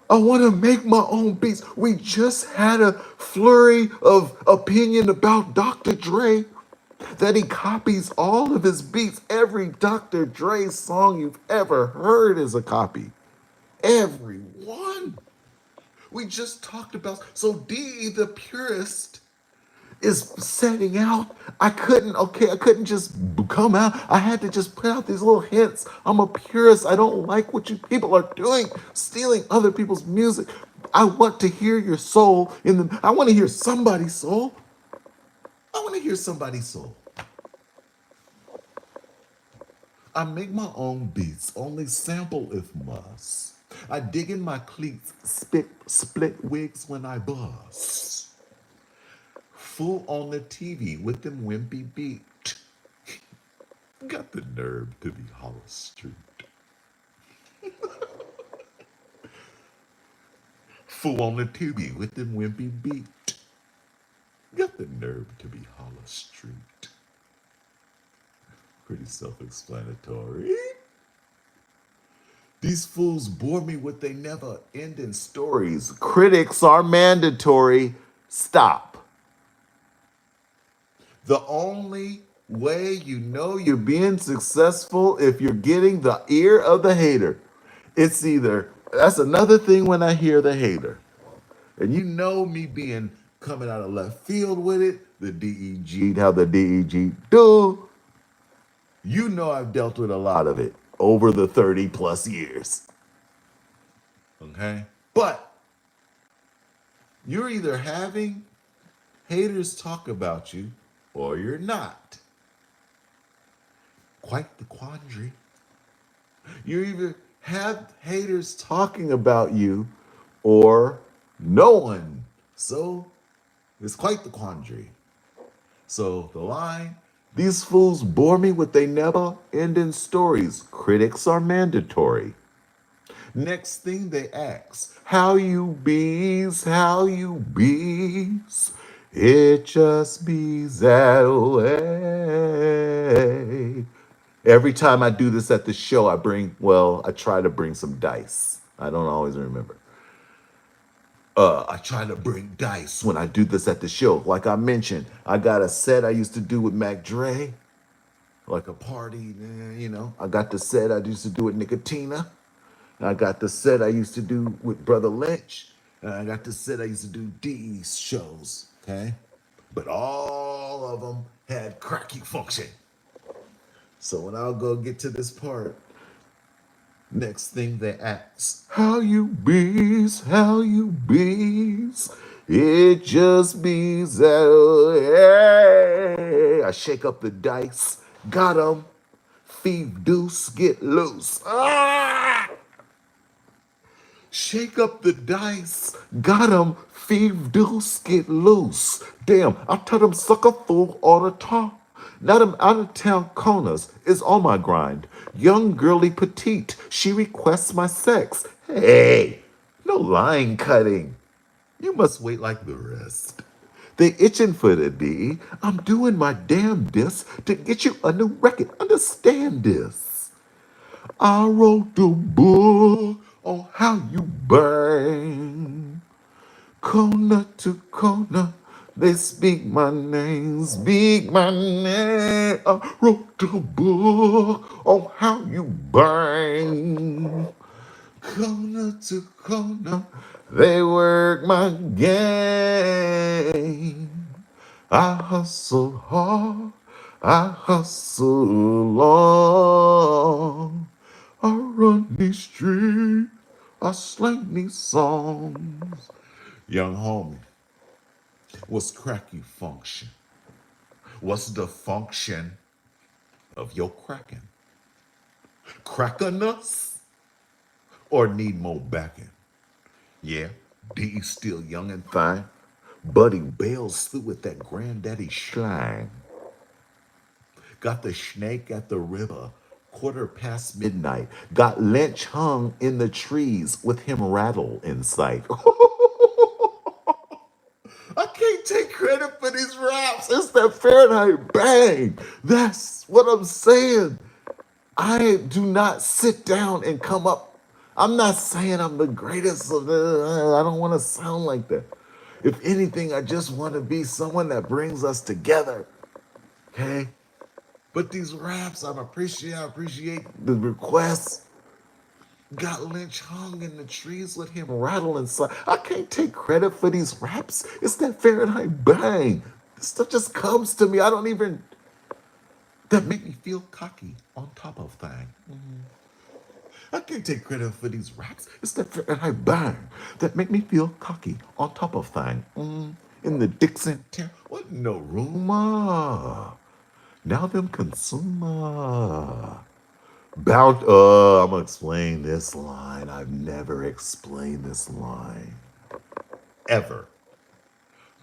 I want to make my own beats. We just had a flurry of opinion about Dr. Dre that he copies all of his beats. Every Dr. Dre song you've ever heard is a copy. Every one. We just talked about. So DE the purist is setting out. I couldn't just come out. I had to just put out these little hints. I'm a purist. I don't like what you people are doing, stealing other people's music. I want to hear your soul I want to hear somebody's soul. I want to hear somebody's soul. I make my own beats, only sample if must. I dig in my cleats, split wigs when I bust. Fool on the TV with them wimpy beat. Got the nerve to be Hollow Street. Fool on the TV with them wimpy beat. Got the nerve to be Hollow Street. Pretty self-explanatory. These fools bore me with they never ending stories. Critics are mandatory. Stop. The only way you know you're being successful if you're getting the ear of the hater. It's either, that's another thing when I hear the hater. And you know me being coming out of left field with it, the DEG, how the DEG do. You know I've dealt with a lot of it over the 30 plus years. Okay? But you're either having haters talk about you or you're not. Quite the quandary. You either have haters talking about you or no one. So it's quite the quandary. So the line, these fools bore me with they never ending stories. Critics are mandatory. Next thing they ask, how you bees, how you bees. It just bees that way. Every time I do this at the show, I try to bring some dice. I don't always remember. I try to bring dice when I do this at the show. Like I mentioned, I got a set I used to do with Mac Dre, like a party, I got the set I used to do with Nicotina. I got the set I used to do with Brotha Lynchs. And I got the set I used to do D's shows, okay? But all of them had cracky function. So when I'll go get to this part, next thing they ask, how you bees, how you bees. It just bees that way. I shake up the dice, got 'em. Thief deuce, get loose. Ah! Shake up the dice, got 'em. Thief deuce, get loose. Damn, I tell them sucker fool all the time. Now them out of town corners is on my grind. Young girly petite, she requests my sex. Hey, no line cutting. You must wait like the rest. They itching for the D. I'm doing my damnedest to get you a new record. Understand this. I wrote the book on how you burn. Corner to corner, they speak my name, speak my name. I wrote the book on how you burn. Corner to corner, they work my game. I hustle hard, I hustle long. I run these streets, I slang these songs. Young homie, what's cracky function? What's the function of your cracking? Cracking us or need more backing? Yeah, D still young and fine. Buddy bails through with that granddaddy schlang. Got the snake at the river, midnight. Got Lynch hung in the trees with him rattle in sight. I can't take credit for these raps. It's that Fahrenheit bang. That's what I'm saying. I do not sit down and come up. I'm not saying I'm the greatest. I don't want to sound like that. If anything, I just want to be someone that brings us together. Okay? But these raps, I appreciate the requests. Got Lynch hung in the trees with him rattling. I can't take credit for these raps. It's that Fahrenheit bang. This stuff just comes to me. I don't even. That make me feel cocky on top of thing. I can't take credit for these raps. It's that Fahrenheit bang that make me feel cocky on top of thing. In the Dixon town. What no room? Now them consumer. I'm gonna explain this line. I've never explained this line. Ever.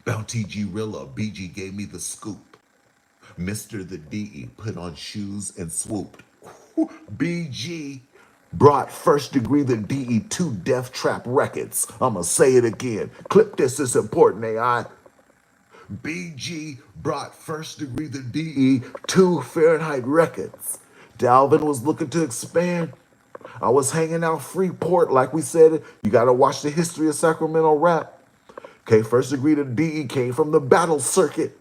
Bounty G Rilla, BG gave me the scoop. Mr. the DE put on shoes and swooped. BG brought first degree the DE to Death Trap Records. I'ma say it again. Clip this is important, AI. BG brought first degree the DE to Fahrenheit Records. Dalvin was looking to expand. I was hanging out Freeport, like we said. You gotta watch the history of Sacramento rap. Okay, first degree to DE came from the battle circuit.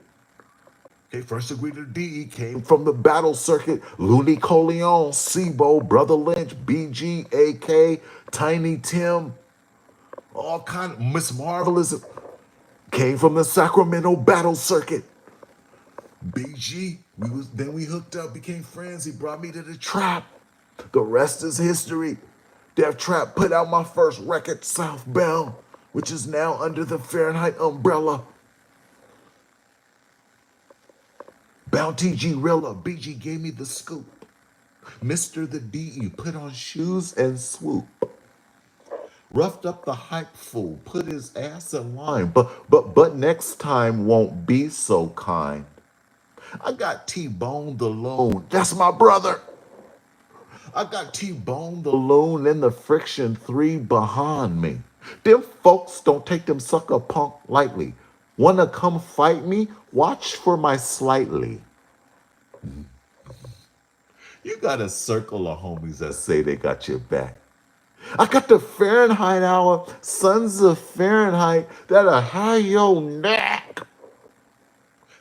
Okay, first degree to DE came from the battle circuit. Looney Coleon, Sibo, Brotha Lynchs, BG, AK, Tiny Tim, all kind of Miss Marvelous came from the Sacramento battle circuit. BG, then we hooked up, became friends. He brought me to the trap. The rest is history. Death Trap put out my first record, Southbound, which is now under the Fahrenheit umbrella. Bounty G Rilla, BG gave me the scoop. Mr. the DE put on shoes and swoop. Roughed up the hype fool, put his ass in line, but next time won't be so kind. I got T-Bone the Lone, that's my brother. I got T-Bone the Loon and the Friction 3 behind me. Them folks don't take them sucker punk lightly. Wanna come fight me? Watch for my slightly. You got a circle of homies that say they got your back. I got the Fahrenheit hour, sons of Fahrenheit that'll have your neck.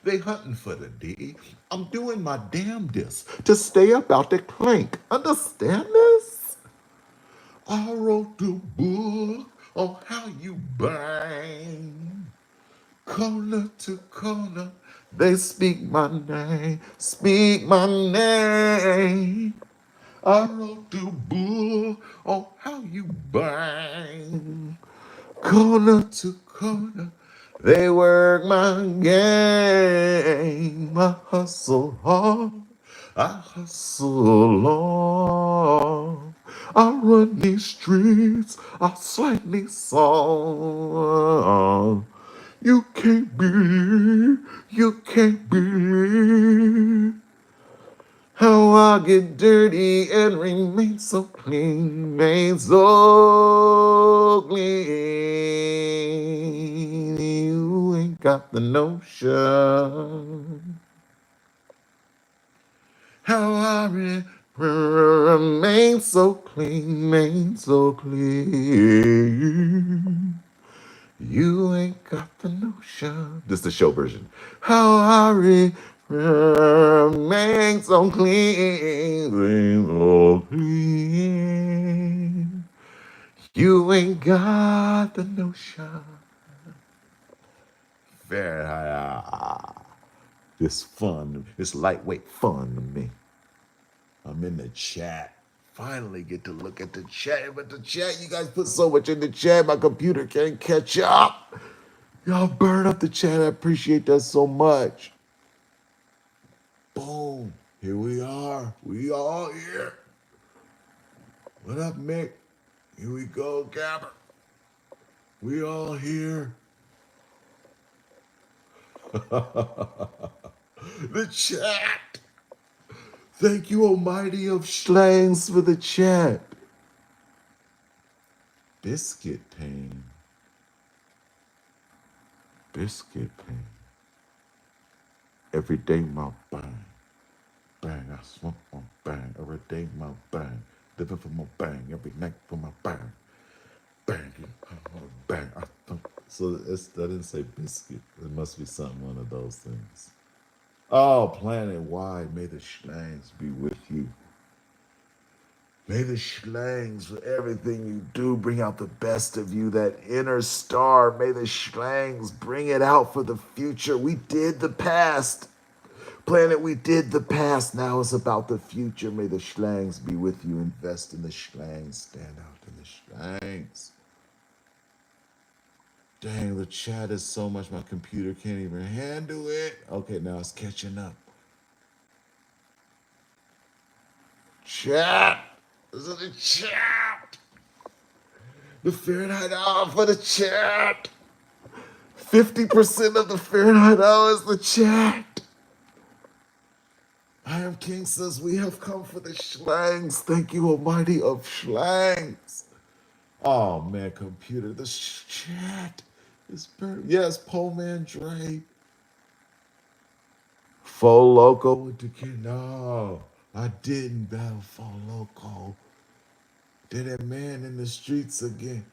They hunting for the D. I'm doing my damnedest to stay up out the clink. Understand this? I wrote the book on how you bang. Corner to corner, they speak my name, speak my name. I wrote the book on how you bang. Corner to corner, they work my game. I hustle hard, I hustle long. I run these streets, I slightly song. You can't believe how I get dirty and remain so clean, remain so clean. You ain't got the notion how I remain so clean, remain so clean. You ain't got the notion. This is the show version. How I remain so clean, so clean. You ain't got the notion. Very high. This fun, this lightweight fun to me. I'm in the chat. Finally get to look at the chat. But the chat, you guys put so much in the chat, my computer can't catch up. Y'all burn up the chat. I appreciate that so much. Boom. Here we are. We all here. What up, Mick? Here we go, Gabber. We all here. The chat. Thank you, Almighty of Schlangs, for the chat. Biscuit pain. Biscuit pain. Every day my bang. Bang, I smoke my bang. Every day my bang. living for my bang every night for my bang. Bang, bang. So that didn't say biscuit. It must be something, one of those things. Oh, planet wide, may the schlangs be with you. May the schlangs, with everything you do, bring out the best of you, that inner star. May the schlangs bring it out for the future. We did the past. Planet, we did the past. Now it's about the future. May the schlangs be with you. Invest in the schlangs. Stand out in the schlangs. Dang, the chat is so much my computer can't even handle it. Okay, now it's catching up. Chat. This is the chat. The Fahrenheit hour for the chat. 50% of the Fahrenheit hour is the chat. I am King says we have come for the schlangs. Thank you, Almighty of schlangs. Oh man, computer, the chat is burning. Yes, Pole Man Dre. Faux Loco with the kid. No, I didn't battle Faux Loco. Did that man in the streets again.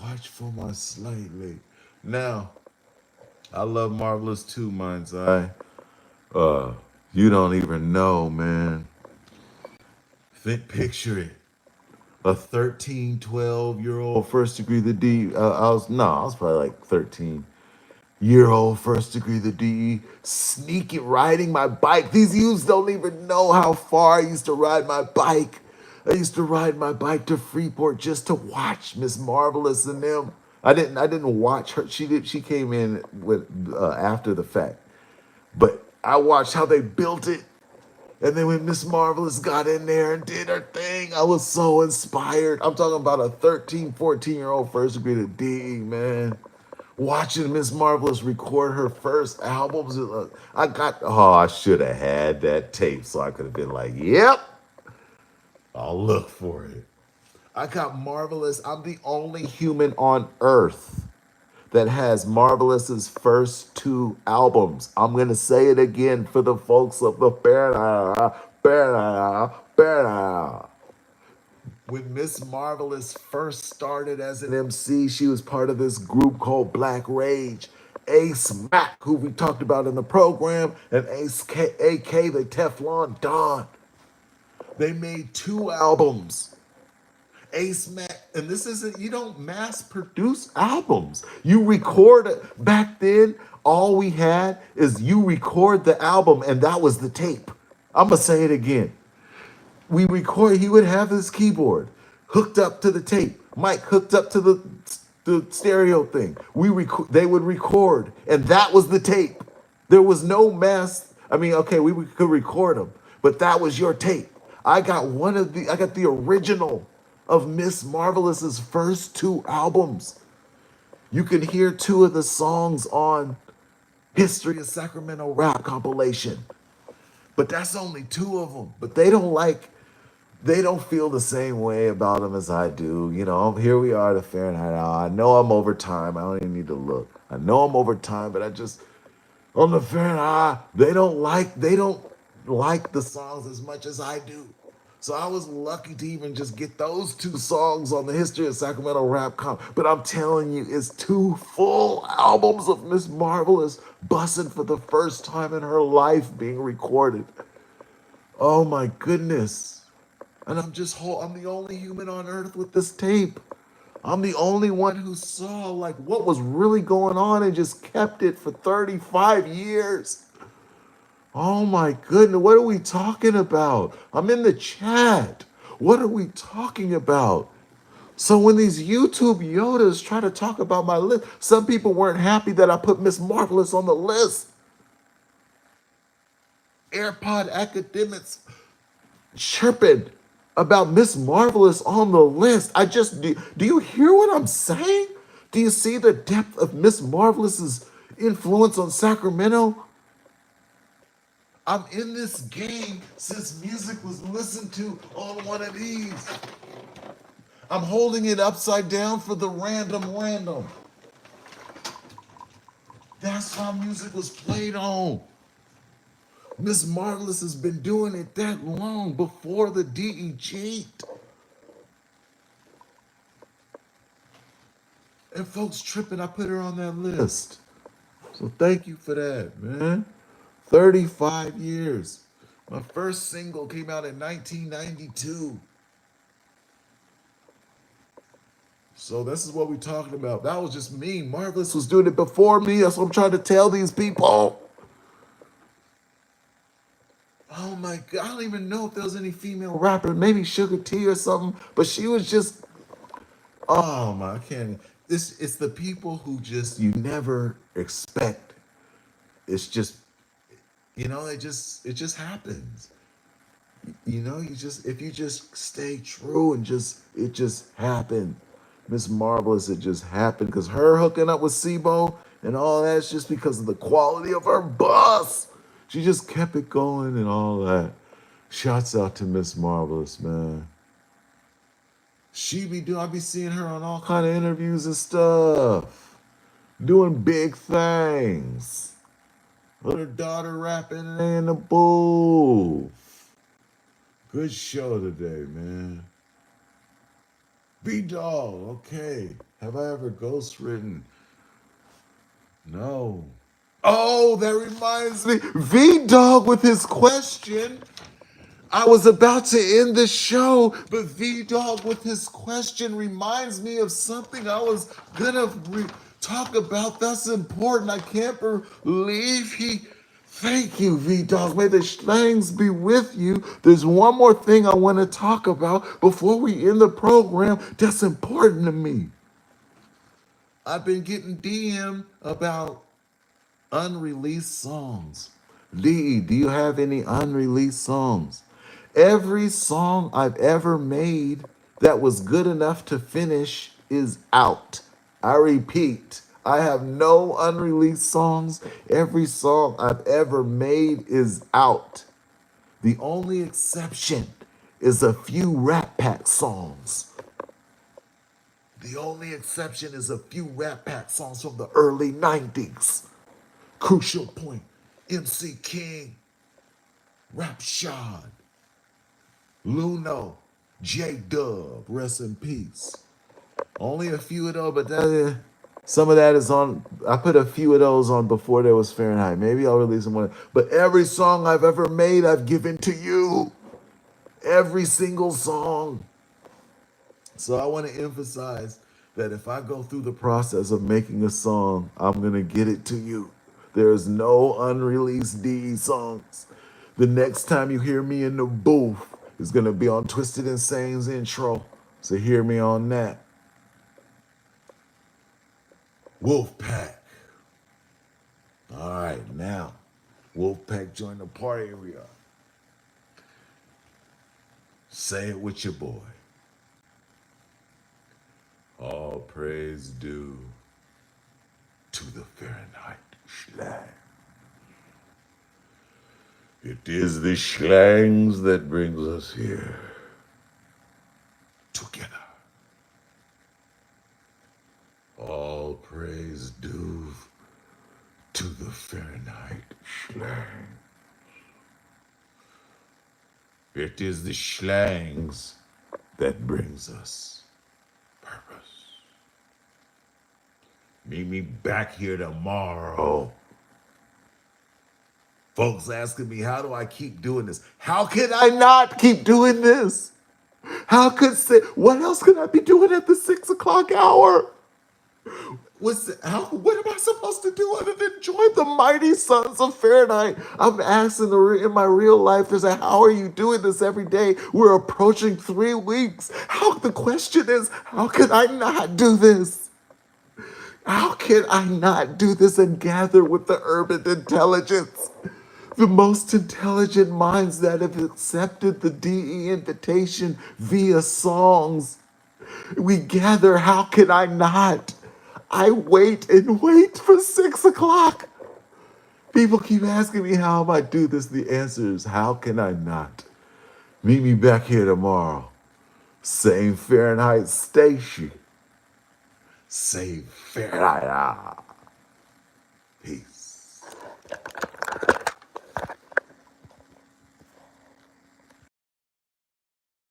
Watch for my slightly. Now, I love Marvelous too, Mind's Eye. You don't even know, man. Picture it. A 13, 12-year-old first degree the D. I was probably like 13-year-old first degree the D. Sneaking, riding my bike. These youths don't even know how far I used to ride my bike. I used to ride my bike to Freeport just to watch Miss Marvelous and them. I didn't watch her. She came in with after the fact. But I watched how they built it. And then when Miss Marvelous got in there and did her thing, I was so inspired. I'm talking about a 13, 14-year-old first degree to D, man. Watching Miss Marvelous record her first albums. I should have had that tape so I could have been like, yep, I'll look for it. I got Marvelous. I'm the only human on earth that has Marvelous's first two albums. I'm going to say it again for the folks of the Bear. When Miss Marvelous first started as an MC, she was part of this group called Black Rage. Ace Mack, who we talked about in the program, and Ace AK, the Teflon Don. They made two albums. Ace Mack, and this isn't, you don't mass produce albums. You record it. Back then, all we had is you record the album, and that was the tape. I'm going to say it again. He would have his keyboard hooked up to the tape, mic hooked up to the stereo thing. They would record, and that was the tape. There was no mass. I mean, okay, we could record them, but that was your tape. I got the original of Miss Marvelous's first two albums. You can hear two of the songs on History of Sacramento Rap compilation. But that's only two of them. But they don't feel the same way about them as I do. You know, here we are, the Fahrenheit hour. I know I'm over time. I don't even need to look. I know I'm over time, but on the Fahrenheit hour, they don't like the songs as much as I do. So I was lucky to even just get those two songs on the History of Sacramento Rap comp. But I'm telling you, it's two full albums of Miss Marvelous busting for the first time in her life being recorded. Oh my goodness. And I'm the only human on earth with this tape. I'm the only one who saw like what was really going on and just kept it for 35 years. Oh my goodness, what are we talking about? I'm in the chat. What are we talking about? So when these YouTube Yodas try to talk about my list, some people weren't happy that I put Miss Marvelous on the list. AirPod academics chirping about Miss Marvelous on the list. Do you hear what I'm saying? Do you see the depth of Miss Marvelous's influence on Sacramento? I'm in this game since music was listened to on one of these. I'm holding it upside down for the random. That's how music was played on. Miss Marvelous has been doing it that long before the DEG. And folks tripping, I put her on that list. So thank you for that, man. 35 years. My first single came out in 1992. So this is what we're talking about. That was just me. Marvelous was doing it before me. That's what I'm trying to tell these people. Oh my God. I don't even know if there was any female rapper. Maybe Sugar T or something. But she was just, oh my, I can't. It's the people who just, you never expect. It's just, it just happens. If you just stay true and it just happened. Miss Marvelous, it just happened because her hooking up with SIBO and all that's just because of the quality of her bus. She just kept it going and all that. Shouts out to Miss Marvelous, man. I be seeing her on all kind of interviews and stuff, doing big things. With her daughter rapping in the booth. Good show today, man. B-Dog, okay. Have I ever ghostwritten? No. Oh, that reminds me. V-Dog with his question. I was about to end the show, but V-Dog with his question reminds me of something I was gonna talk about. That's important. I can't believe he. Thank you, V-Dog. May the slangs be with you. There's one more thing I want to talk about before we end the program that's important to me. I've been getting DM about unreleased songs. D, do you have any unreleased songs? Every song I've ever made that was good enough to finish is out. I repeat, I have no unreleased songs. Every song I've ever made is out. The only exception is a few Rat Pack songs. The only exception is a few Rat Pack songs from the early 90s. Crucial Point, MC King, Rap Shad, Luno, J Dub, rest in peace. Only a few of those, but some of that is on. I put a few of those on before there was Fahrenheit. Maybe I'll release them one. But every song I've ever made, I've given to you. Every single song. So I want to emphasize that if I go through the process of making a song, I'm going to get it to you. There's no unreleased DE songs. The next time you hear me in the booth is going to be on Twisted Insane's intro. So hear me on that. Wolfpack. All right, now, Wolfpack join the party we are. Say it with your boy. All praise due to the Fahrenheit slang. It is the slangs that brings us here together. All praise due to the Fahrenheit slang. It is the slangs that brings us purpose. Meet me back here tomorrow. Folks asking me, how do I keep doing this? How can I not keep doing this? What else could I be doing at the 6 o'clock hour? What am I supposed to do other than join the mighty sons of Fahrenheit? I'm asking in my real life, how are you doing this every day? We're approaching 3 weeks. The question is, how can I not do this? How can I not do this and gather with the urban intelligence? The most intelligent minds that have accepted the DE invitation via songs. We gather, how can I not? I wait and wait for 6 o'clock. People keep asking me how I might do this. The answer is, how can I not? Meet me back here tomorrow. Same Fahrenheit station. Same Fahrenheit. Peace.